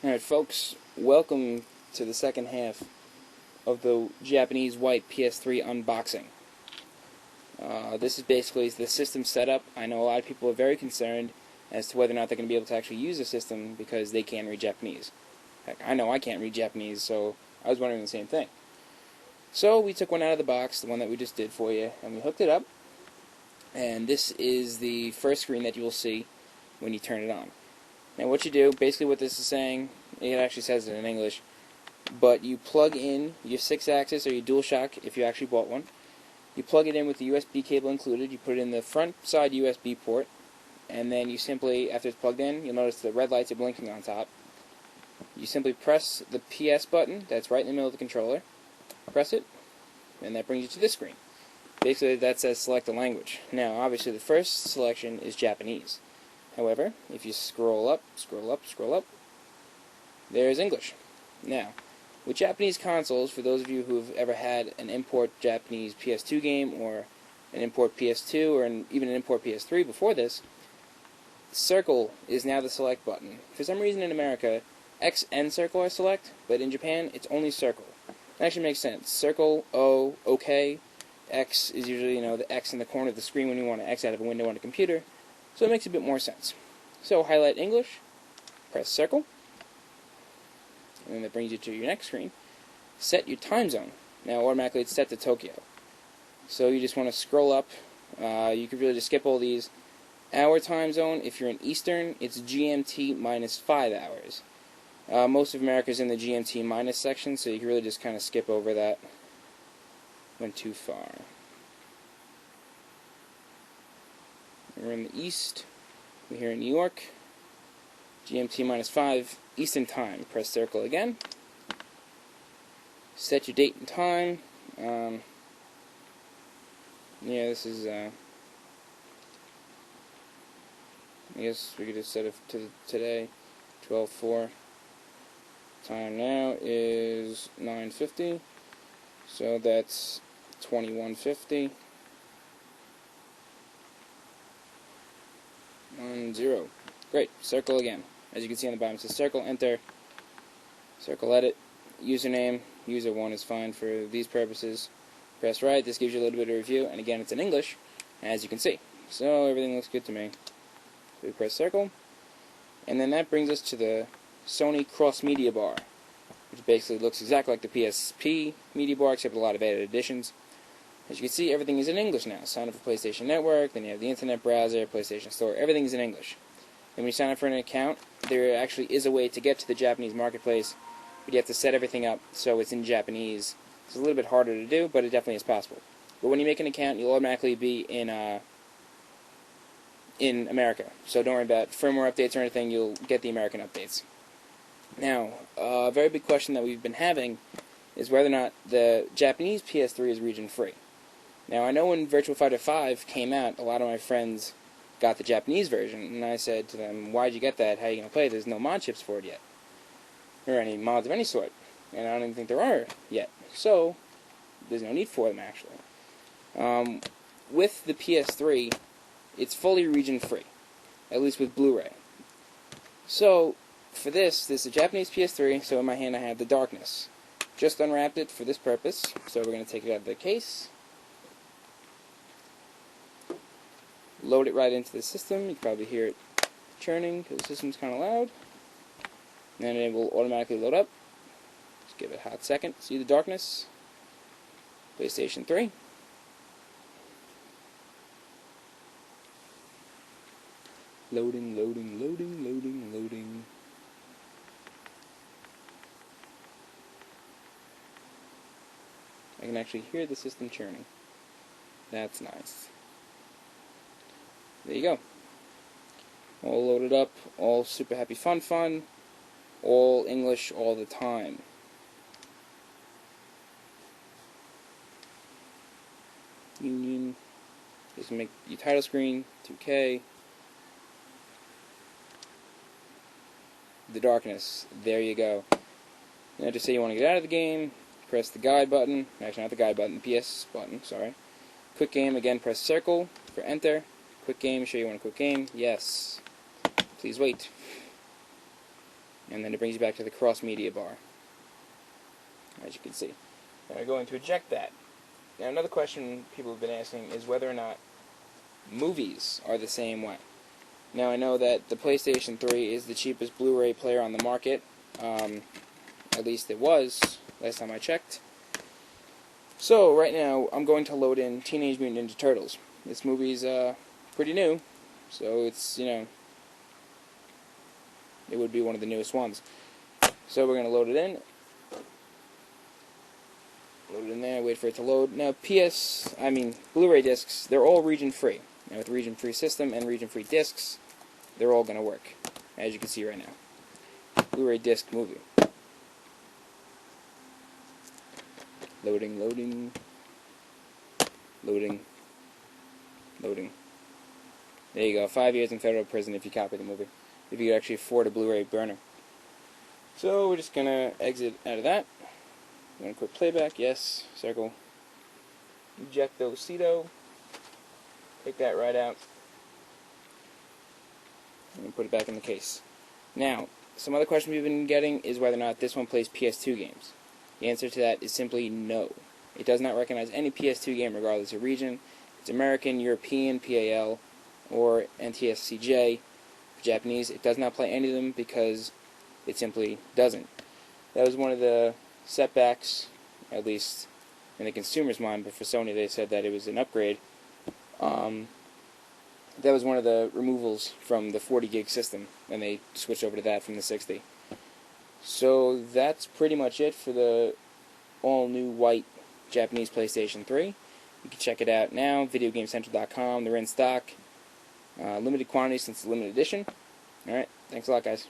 Alright folks, welcome to the second half of the Japanese White PS3 unboxing. This is basically the system setup. I know a lot of people are very concerned as to whether or not they're going to be able to actually use the system because they can't read Japanese. Heck, I know I can't read Japanese, so I was wondering the same thing. So we took one out of the box, the one that we just did for you, and we hooked it up. And this is the first screen that you will see when you turn it on. Now what you do, basically what this is saying, it actually says it in English, but you plug in your 6-axis or your DualShock if you actually bought one. You plug it in with the USB cable included, you put it in the front side USB port, and then you simply, after it's plugged in, you'll notice the red lights are blinking on top. You simply press the PS button that's right in the middle of the controller, press it, and that brings you to this screen. Basically that says select a language. Now obviously the first selection is Japanese. However, if you scroll up, there's English. Now, with Japanese consoles, for those of you who have ever had an import Japanese PS2 game, or an import PS2, or even an import PS3 before this, circle is now the select button. For some reason in America, X and circle are select, but in Japan, it's only circle. It actually makes sense. Circle, O, OK. X is usually, the X in the corner of the screen when you want to X out of a window on a computer. So it makes a bit more sense. So highlight English, press circle, and then that brings you to your next screen. Set your time zone. Now automatically it's set to Tokyo. So you just want to scroll up. You could really just skip all these. Our time zone, if you're in Eastern, it's GMT minus 5 hours. Most of America's in the GMT minus section, so you can really just kind of skip over that. Went too far. We're in the East. We're here in New York. GMT minus 5 Eastern time. Press circle again. Set your date and time. This is. I guess we could just set it to today. 12/4. Time now is 9:50. So that's 21:50. 1-0. Great. Circle again. As you can see on the bottom, it says circle, enter, circle edit, username, user1 is fine for these purposes. Press right. This gives you a little bit of review, and again, it's in English, as you can see. So everything looks good to me. So we press circle, and then that brings us to the Sony Cross Media Bar, which basically looks exactly like the PSP Media Bar, except with a lot of added additions. As you can see, everything is in English now. Sign up for PlayStation Network, then you have the Internet Browser, PlayStation Store, everything is in English. And when you sign up for an account, there actually is a way to get to the Japanese marketplace, but you have to set everything up so it's in Japanese. It's a little bit harder to do, but it definitely is possible. But when you make an account, you'll automatically be in America. So don't worry about firmware updates or anything, you'll get the American updates. Now, a very big question that we've been having is whether or not the Japanese PS3 is region-free. Now, I know when Virtua Fighter 5 came out, a lot of my friends got the Japanese version, and I said to them, why'd you get that? How are you going to play it? There's no mod chips for it yet. Or any mods of any sort. And I don't even think there are yet. So, there's no need for them, actually. With the PS3, it's fully region-free. At least with Blu-ray. So, for this is a Japanese PS3, so in my hand I have the Darkness. Just unwrapped it for this purpose, so we're going to take it out of the case. Load it right into the system. You can probably hear it churning because the system's kind of loud. And then it will automatically load up. Just give it a hot second. See the Darkness? PlayStation 3. Loading. I can actually hear the system churning. That's nice. There you go. All loaded up, all super happy fun, all English all the time. Union. Just make your title screen 2K. The Darkness. There you go. Now just say you want to get out of the game. Press the guide button. Actually, not the guide button, the PS button, sorry. Quick game, again, press circle for enter. Quick game, sure you want a quick game? Yes. Please wait. and then it brings you back to the cross media bar, as you can see. Now we're going to eject that. Now another question people have been asking is whether or not movies are the same way. Now I know that the PlayStation 3 is the cheapest Blu-ray player on the market. At least it was last time I checked. So right now I'm going to load in Teenage Mutant Ninja Turtles. This movie's pretty new, so it's, it would be one of the newest ones. So we're going to load it in. Load it in there, wait for it to load. Now Blu-ray discs, they're all region-free. Now with region-free system and region-free discs, they're all going to work, as you can see right now. Blu-ray disc movie. Loading, loading, loading, loading. There you go, 5 years in federal prison if you copy the movie. If you could actually afford a Blu-ray burner. So we're just going to exit out of that. I'm going to click playback, yes, circle. Ejecto-cedo. Take that right out. And put it back in the case. Now, some other question we've been getting is whether or not this one plays PS2 games. The answer to that is simply no. It does not recognize any PS2 game regardless of region. It's American, European, PAL, or NTSCJ. For Japanese, it does not play any of them because it simply doesn't. That was one of the setbacks, at least in the consumer's mind, but for Sony they said that it was an upgrade. That was one of the removals from the 40 gig system, and they switched over to that from the 60. So that's pretty much it for the all-new white Japanese PlayStation 3. You can check it out now, videogamecentral.com. They're in stock. Limited quantity since it's a limited edition. Alright, thanks a lot, guys.